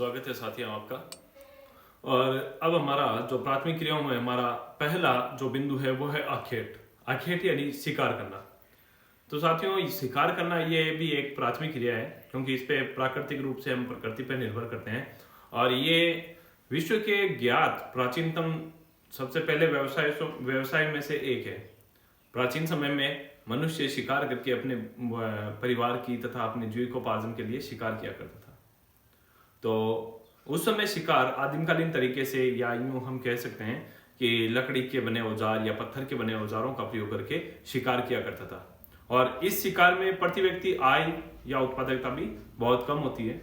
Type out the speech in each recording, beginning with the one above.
स्वागत है साथियों आपका। और अब हमारा जो प्राथमिक क्रियाओं में हमारा पहला जो बिंदु है वो है आखेट। आखेट यानी शिकार करना। तो साथियों, ये शिकार करना ये भी एक प्राथमिक क्रिया है, क्योंकि इस पे प्राकृतिक रूप से हम प्रकृति पर निर्भर करते हैं। और ये विश्व के ज्ञात प्राचीनतम सबसे पहले व्यवसाय में से एक है। प्राचीन समय में मनुष्य शिकार करके अपने परिवार की तथा अपने जीविकोपार्जन के लिए शिकार किया करता था। तो उस समय शिकार आदिमकालीन तरीके से, या यूं हम कह सकते हैं कि लकड़ी के बने औजार या पत्थर के बने औजारों का प्रयोग करके शिकार किया करता था। और इस शिकार में प्रति व्यक्ति आय या उत्पादकता भी बहुत कम होती है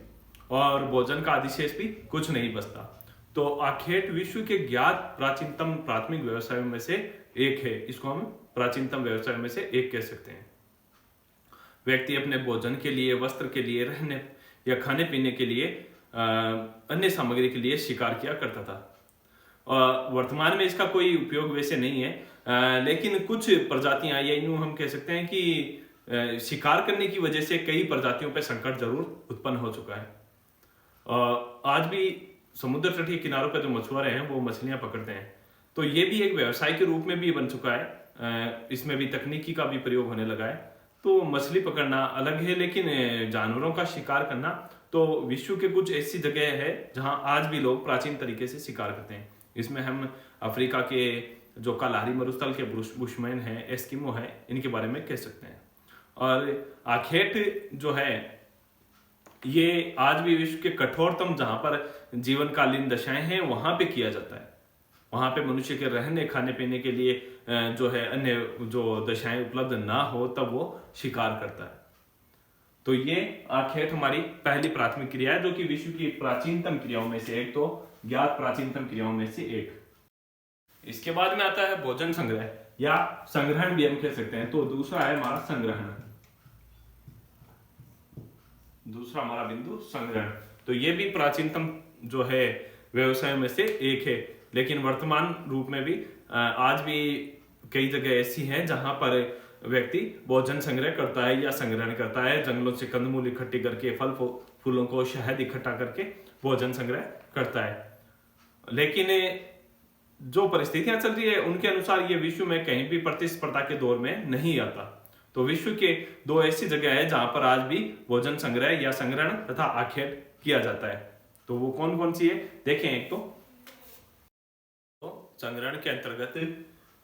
और भोजन का अधिशेष भी कुछ नहीं बचता। तो आखेट विश्व के ज्ञात प्राचीनतम प्राथमिक व्यवसायों में से एक है। इसको हम प्राचीनतम व्यवसायों में से एक कह सकते हैं। व्यक्ति अपने भोजन के लिए, वस्त्र के लिए, रहने या खाने पीने के लिए, अन्य सामग्री के लिए शिकार किया करता था। वर्तमान में इसका कोई उपयोग वैसे नहीं है, लेकिन कुछ प्रजातियां, या यूं हम कह सकते हैं कि शिकार करने की वजह से कई प्रजातियों पर संकट जरूर उत्पन्न हो चुका है। आज भी समुद्र तटीय किनारों पर जो मछुआरे हैं वो मछलियां पकड़ते हैं, तो ये भी एक व्यवसाय के रूप में भी बन चुका है। इसमें भी तकनीकी का भी प्रयोग होने लगा है। तो मछली पकड़ना अलग है, लेकिन जानवरों का शिकार करना, तो विश्व के कुछ ऐसी जगह है जहां आज भी लोग प्राचीन तरीके से शिकार करते हैं। इसमें हम अफ्रीका के जो कालाहारी मरुस्थल के बुशमैन हैं, एस्किमो हैं, इनके बारे में कह सकते हैं। और आखेट जो है ये आज भी विश्व के कठोरतम, जहां पर जीवनकालीन दशाएं हैं, वहां पे किया जाता है। वहां पे मनुष्य के रहने खाने पीने के लिए जो है अन्य जो दशाएं उपलब्ध ना हो, तब वो शिकार करता है। तो ये आखेट हमारी पहली प्राथमिक क्रिया है, जो कि विश्व की प्राचीनतम क्रियाओं में से एक, तो ज्ञात प्राचीनतम क्रियाओं में से एक। इसके बाद में आता है भोजन संग्रह, या संग्रहण भी हम कह सकते हैं। तो दूसरा है हमारा संग्रहण। दूसरा हमारा बिंदु संग्रहण। तो ये भी प्राचीनतम जो है व्यवसाय में से एक है, लेकिन वर्तमान रूप में भी आज भी कई जगह ऐसी हैं जहां पर व्यक्ति भोजन संग्रह करता है या संग्रहण करता है। जंगलों से कंदमूल इकट्ठी करके, फल फूलों को, शहद इकट्ठा करके भोजन संग्रह करता है। लेकिन जो परिस्थितियां चल रही है उनके अनुसार ये विश्व में कहीं भी प्रतिस्पर्धा के दौर में नहीं आता। तो विश्व के दो ऐसी जगह है जहां पर आज भी भोजन संग्रह या संग्रहण तथा आखेट किया जाता है। तो वो कौन कौन सी है देखें। एक तो संग्रहण के अंतर्गत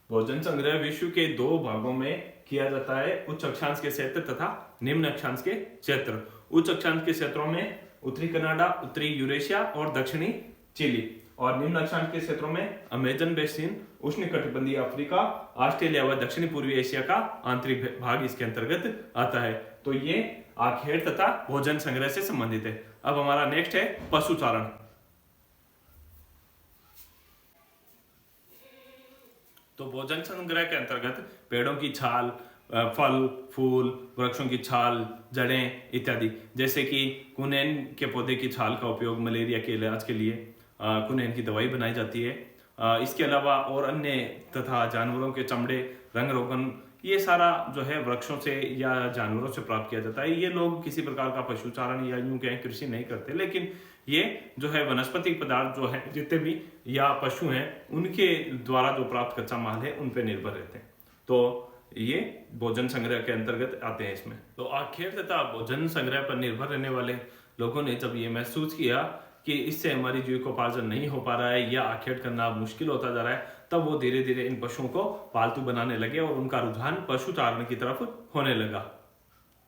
भोजन संग्रह विश्व के दो भागों में किया जाता है, उच्च अक्षांश के क्षेत्र तथा निम्न अक्षांश के क्षेत्र। उच्च अक्षांश के क्षेत्रों में उत्तरी कनाडा, उत्तरी यूरेशिया और दक्षिणी चिली, और निम्न अक्षांश के क्षेत्रों में अमेजन बेसिन, उष्णकटिबंधीय अफ्रीका, ऑस्ट्रेलिया व दक्षिणी पूर्वी एशिया का आंतरिक भाग इसके अंतर्गत आता है। तो ये आखेट तथा भोजन संग्रह से संबंधित है। अब हमारा नेक्स्ट है पशुचारण। तो भोजन संग्रह के अंतर्गत पेड़ों की छाल, फल फूल, वृक्षों की छाल, जड़ें इत्यादि, जैसे कि कुनैन के पौधे की छाल का उपयोग मलेरिया के इलाज के लिए कुनैन की दवाई बनाई जाती है। इसके अलावा और अन्य तथा जानवरों के चमड़े, रंग रोगन, ये सारा जो है वृक्षों से या जानवरों से प्राप्त किया जाता है। ये लोग किसी प्रकार का पशुचारण या यूं कहें कृषि नहीं करते, लेकिन ये जो है वनस्पति पदार्थ जो है जितने भी या पशु हैं उनके द्वारा जो प्राप्त कच्चा माल है उन पर निर्भर रहते हैं। तो ये भोजन संग्रह के अंतर्गत आते हैं इसमें। तो आखेट तथा भोजन संग्रह पर निर्भर रहने वाले लोगों ने जब ये महसूस किया कि इससे हमारी जीविकोपार्जन नहीं हो पा रहा है या आखेट करना मुश्किल होता जा रहा है, तब वो धीरे धीरे इन पशुओं को पालतू बनाने लगे और उनका रुझान पशुचारण की तरफ होने लगा।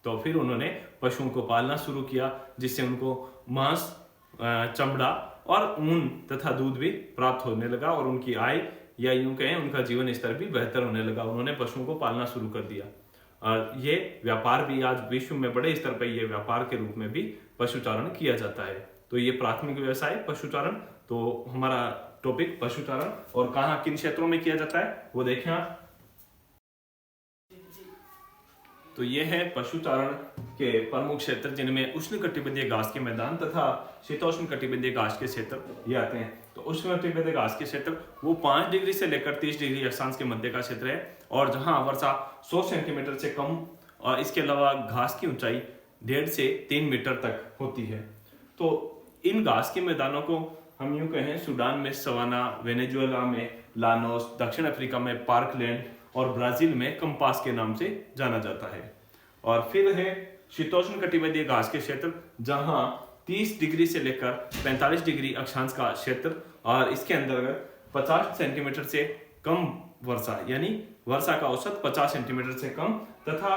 तो फिर उन्होंने पशुओं को पालना शुरू किया, जिससे उनको मांस, चमड़ा और ऊन तथा दूध भी प्राप्त होने लगा और उनकी आय या यूं कहें उनका जीवन स्तर भी बेहतर होने लगा। उन्होंने पशुओं को पालना शुरू कर दिया और ये व्यापार भी आज विश्व में बड़े स्तर पर ये व्यापार के रूप में भी पशुचारण किया जाता है। तो ये प्राथमिक व्यवसाय पशुचारण। तो हमारा टॉपिक पशुचारण और कहाँ किन क्षेत्रों में किया जाता है वो देखें आप। तो ये है पशुचारण के प्रमुख क्षेत्र, जिनमें उष्णकटिबंधीय घास के मैदान तथा शीतोष्ण कटिबंधीय घास के क्षेत्र ये आते हैं। तो उष्णकटिबंधीय घास के क्षेत्र वो 5 डिग्री से लेकर 30 डिग्री अक्षांश के मध्य का क्षेत्र है, और जहां वर्षा 100 सेंटीमीटर से कम, और इसके अलावा घास की ऊंचाई 1.5 से 3 मीटर तक होती है। तो इन घास के मैदानों को हम यूं कहें सूडान में सवाना, वेनेजुएला में लानोस, दक्षिण अफ्रीका में पार्कलैंड और ब्राजील में कंपास के नाम से जाना जाता है। और फिर है शीतोष्ण कटिबंधीय घास के क्षेत्र, जहां 30 डिग्री से लेकर 45 डिग्री अक्षांश का क्षेत्र और इसके अंतर्गत 50 सेंटीमीटर से कम वर्षा, यानी वर्षा का औसत 50 सेंटीमीटर से कम, तथा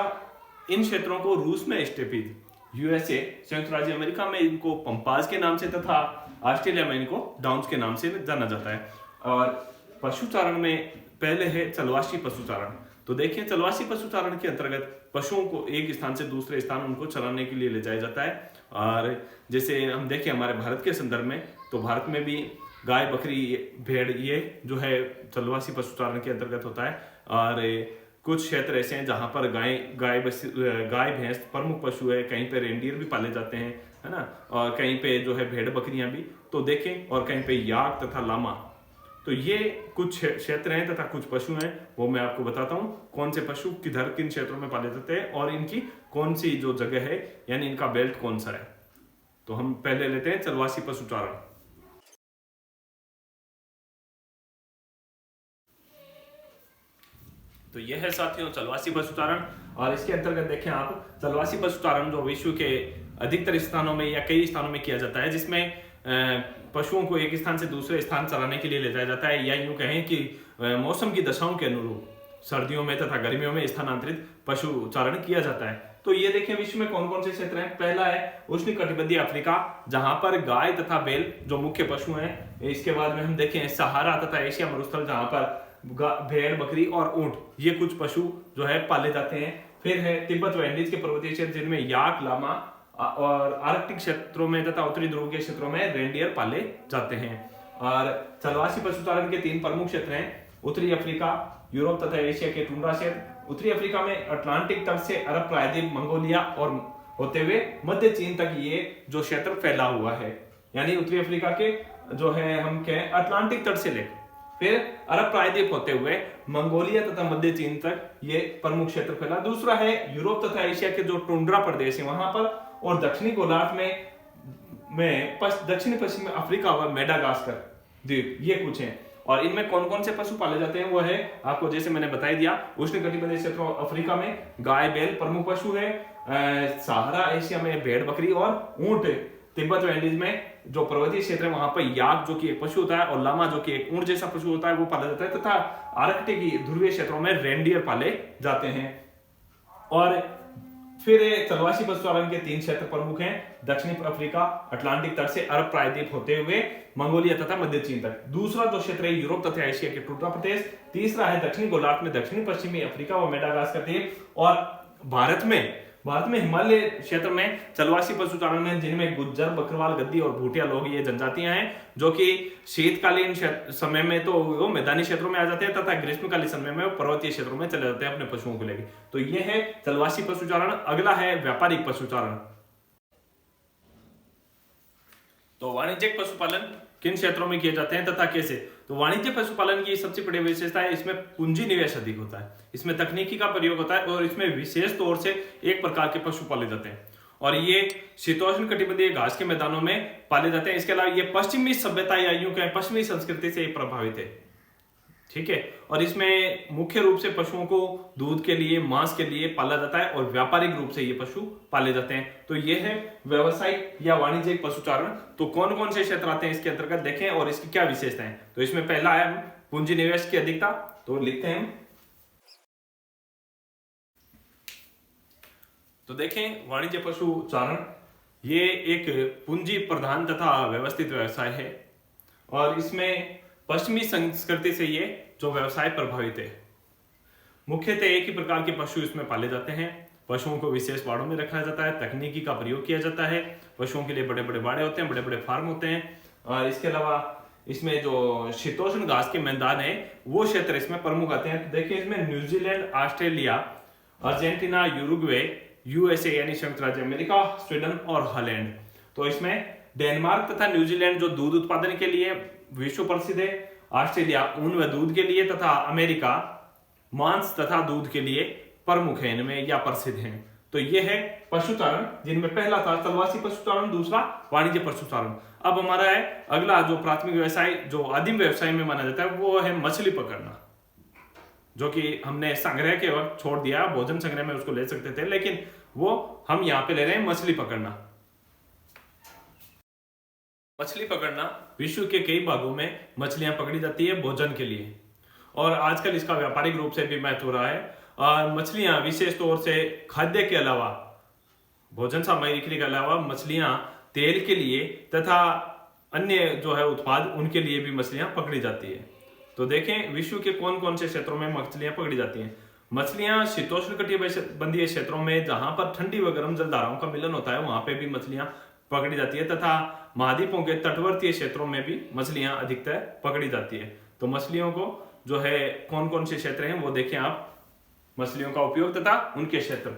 इन क्षेत्रों को रूस में स्टेपीज, यूएसए संयुक्त राज्य अमेरिका में इनको पंपास के नाम से तथा ऑस्ट्रेलिया में इनको डाउन्स के नाम से जाना जाता है। और पशुचारण में पहले है चलवासी पशुचारण। तो देखिए, चलवासी पशुचारण के अंतर्गत पशुओं को एक स्थान से दूसरे स्थान उनको चराने के लिए ले जाया जाता है। और जैसे हम देखें हमारे भारत के संदर्भ में, तो भारत में भी गाय, बकरी, भेड़ ये जो है चलवासी पशुचारण के अंतर्गत होता है। और कुछ क्षेत्र ऐसे हैं जहां पर गाय भैंस प्रमुख पशु है, कहीं पे रेंडियर भी पाले जाते हैं, है ना, और कहीं पे जो है भेड़ बकरियां भी, तो देखें, और कहीं पे याक तथा लामा। तो ये कुछ क्षेत्र हैं तथा कुछ पशु हैं, वो मैं आपको बताता हूँ कौन से पशु किधर किन क्षेत्रों में पाले जाते हैं और इनकी कौन सी जो जगह है, यानी इनका बेल्ट कौन सा है। तो हम पहले लेते हैं चलवासी पशुचारण। तो यह है साथियों चलवासी पशुचारण। और इसके अंतर्गत देखें आप, चलवासी पशुचारण जो विश्व के अधिकतर स्थानों में या कई स्थानों में किया जाता है, जिसमें पशुओं को एक स्थान से दूसरे स्थान चराने के लिए ले जाया जाता है, या यूं कहें कि मौसम की दशाओं के अनुरूप सर्दियों में तथा गर्मियों में स्थानांतरित पशुचारण किया जाता है। तो ये देखें विश्व में कौन कौन से क्षेत्र हैं। पहला है उष्णकटिबंधीय अफ्रीका, जहां पर गाय तथा बैल जो मुख्य पशु हैं। इसके बाद में हम देखें सहारा तथा एशिया मरुस्थल, जहां पर भेड़, बकरी और ऊंट ये कुछ पशु जो है पाले जाते हैं। फिर है तिब्बत व इंडीज के पर्वतीय क्षेत्र, जिनमें याक, लामा, और आर्कटिक क्षेत्रों में तथा उत्तरी ध्रुव के क्षेत्रों में रेंडियर पाले जाते हैं। और चलवासी पशुचारण के 3 प्रमुख क्षेत्र हैं, उत्तरी अफ्रीका, यूरोप तथा एशिया के टुंड्रा क्षेत्र। उत्तरी अफ्रीका में अटलांटिक तट से अरब प्रायद्वीप, मंगोलिया और होते हुए मध्य चीन तक ये जो क्षेत्र फैला हुआ है, यानी उत्तरी अफ्रीका के जो है हम कहें अटलांटिक तट से लेकर फिर अरब प्रायद्वीप होते हुए मंगोलिया तथा मध्य चीन तक ये प्रमुख क्षेत्र फैला। दूसरा है यूरोप तथा एशिया के जो टुंड्रा प्रदेश है वहां पर, और दक्षिणी गोलार्ध में दक्षिणी पश्चिमी अफ्रीका व मेडागास्कर द्वीप, ये कुछ हैं। और इनमें कौन कौन से पशु पाले जाते हैं वो है आपको जैसे मैंने बताई दिया, उष्णकटिबंधीय क्षेत्रों अफ्रीका में गाय, बैल प्रमुख पशु है, सहारा एशिया में भेड़, बकरी और ऊंट, तिब्बत व इंडीज में जो पर्वतीय क्षेत्र है वहां पर याक जो कि एक पशु होता है और लामा जो कि एक ऊंट जैसा पशु होता है वो पाला जाता है, तथा आर्कटिक ध्रुवीय क्षेत्रों में रेंडियर पाले जाते हैं। और फिर चलवासी पशुचारण के 3 क्षेत्र प्रमुख हैं, दक्षिणी अफ्रीका, अटलांटिक तट से अरब प्रायद्वीप होते हुए मंगोलिया तथा मध्य चीन तक। दूसरा जो क्षेत्र है यूरोप तथा एशिया के टुंड्रा प्रदेश। तीसरा है दक्षिणी गोलार्ध में दक्षिणी पश्चिमी अफ्रीका व मेडागास्कर द्वीप। और भारत में हिमालय क्षेत्र में चलवासी पशुचारण है, जिनमें गुज्जर, बकरवाल, गद्दी और भूटिया लोग ये जनजातियां हैं, जो कि शीतकालीन समय में तो वो मैदानी क्षेत्रों में आ जाते हैं तथा ग्रीष्मकालीन समय में वो पर्वतीय क्षेत्रों में चले जाते हैं अपने पशुओं को लेकर। तो ये है चलवासी पशुचारण। अगला है व्यापारिक पशुचारण। तो वाणिज्यिक पशुपालन किन क्षेत्रों में किए जाते हैं तथा कैसे। तो वाणिज्य पशुपालन की सबसे बड़ी विशेषता है इसमें पूंजी निवेश अधिक होता है, इसमें तकनीकी का प्रयोग होता है और इसमें विशेष तौर से एक प्रकार के पशु पाले जाते हैं और ये शीतोष्ण कटिबंधीय घास के मैदानों में पाले जाते हैं। इसके अलावा ये पश्चिमी सभ्यता या यूं कहें पश्चिमी संस्कृति से प्रभावित है, ठीक है। और इसमें मुख्य रूप से पशुओं को दूध के लिए, मांस के लिए पाला जाता है और व्यापारिक रूप से ये पशु पाले जाते हैं। तो ये है व्यवसायिक या वाणिज्यिक पशुचारण। तो कौन कौन से क्षेत्र आते हैं इसके अंतर्गत देखें और इसकी क्या विशेषताएं। तो इसमें पहला है पूंजी निवेश की अधिकता। तो लिखते हैं, तो देखें वाणिज्य पशुचारण ये एक पूंजी प्रधान तथा व्यवस्थित व्यवसाय है और इसमें पश्चिमी संस्कृति से ये जो व्यवसाय प्रभावित है। मुख्यतः एक ही प्रकार के पशु इसमें पाले जाते हैं। पशुओं को विशेष बाड़ों में रखा जाता है, तकनीकी का प्रयोग किया जाता है। पशुओं के लिए बड़े बड़े बाड़े होते हैं, बड़े बड़े फार्म होते हैं। और इसके अलावा इसमें जो शीतोष्ण घास के मैदान है वो क्षेत्र इसमें प्रमुख आते हैं। तो देखिए इसमें New Zealand, Australia, Argentina, Uruguay, USA यानी संयुक्त राज्य अमेरिका, स्वीडन और हॉलैंड। तो इसमें डेनमार्क तथा न्यूजीलैंड जो दूध उत्पादन के लिए विश्व प्रसिद्ध है, ऑस्ट्रेलिया ऊन व दूध के लिए तथा अमेरिका मांस तथा दूध के लिए प्रमुख है इनमें या प्रसिद्ध हैं। तो ये है पशुचारण, जिनमें पहला था तलवासी पशुचारण, दूसरा वाणिज्य पशुचारण। अब हमारा है अगला जो प्राथमिक व्यवसाय जो आदिम व्यवसाय में माना जाता है वो है मछली पकड़ना, जो कि हमने संग्रह के वक्त छोड़ दिया, भोजन संग्रह में उसको ले सकते थे, लेकिन वो हम यहाँ पे ले रहे हैं मछली पकड़ना। मछली पकड़ना, विश्व के कई भागों में मछलियां पकड़ी जाती है भोजन के लिए, और आजकल इसका व्यापारिक रूप से भी महत्व हो रहा है। और मछलियां विशेष तौर से खाद्य के अलावा, भोजन सामग्री के अलावा मछलियां तेल के लिए तथा अन्य जो है उत्पाद उनके लिए भी मछलियां पकड़ी जाती है। तो देखें विश्व के कौन कौन से क्षेत्रों में मछलियां पकड़ी जाती हैं। मछलियां शीतोष्णकटिबंधीय क्षेत्रों में जहां पर ठंडी व गर्म जलधाराओं का मिलन होता है वहां पे भी मछलियां पकड़ी जाती है, तथा महाद्वीपों के तटवर्तीय क्षेत्रों में भी मछलियां अधिकतर पकड़ी जाती है। तो मछलियों को जो है कौन कौन से क्षेत्र हैं वो देखें आप, मछलियों का उपयोग तथा उनके क्षेत्र।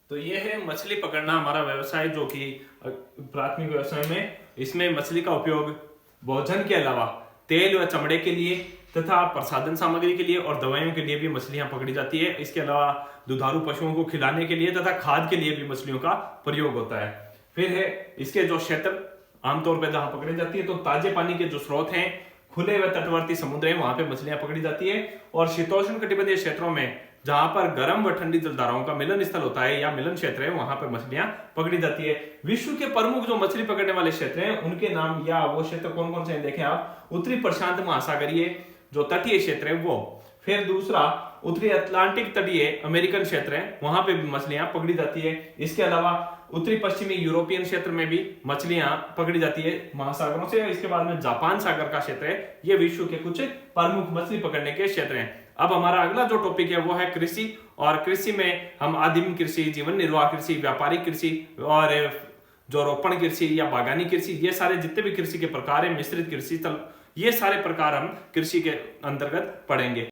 तो ये है मछली पकड़ना हमारा व्यवसाय, जो कि प्राथमिक व्यवसाय में इसमें मछली का उपयोग भोजन के अलावा तेल व चमड़े के लिए तथा प्रसाधन सामग्री के लिए और दवाइयों के लिए भी मछलियां पकड़ी जाती है। इसके अलावा दुधारू पशुओं को खिलाने के लिए तथा खाद के लिए भी मछलियों का प्रयोग होता है। फिर है इसके जो क्षेत्र आमतौर पर जहां पकड़ी जाती है, तो ताजे पानी के जो स्रोत हैं, खुले व तटवर्ती समुद्र है, वहां पे मछलियां पकड़ी जाती है। और शीतोष्ण कटिबंधीय क्षेत्रों में जहां पर गर्म व ठंडी जलधाराओं का मिलन स्थल होता है या मिलन क्षेत्र है, वहां पर मछलियां पकड़ी जाती है। विश्व के प्रमुख जो मछली पकड़ने वाले क्षेत्र हैं उनके नाम या वो क्षेत्र कौन कौन से हैं देखें आप। उत्तरी प्रशांत महासागरीय जो तटीय क्षेत्र है वो, फिर दूसरा उत्तरी अटलांटिक तटीय अमेरिकन क्षेत्र है, वहां पे भी मछलियां पकड़ी जाती है। इसके अलावा उत्तरी पश्चिमी यूरोपियन क्षेत्र में भी मछलियां पकड़ी जाती है महासागरों से। इसके बाद में जापान सागर का क्षेत्र है। ये विश्व के कुछ प्रमुख मछली पकड़ने के क्षेत्र हैं। अब हमारा अगला जो टॉपिक है वो है कृषि, और कृषि में हम आदिम कृषि, जीवन निर्वाह कृषि, व्यापारिक कृषि और जो रोपण कृषि या बागानी कृषि, ये सारे जितने भी कृषि के प्रकार है, मिश्रित कृषि, ये सारे प्रकार हम कृषि के अंतर्गत पढ़ेंगे।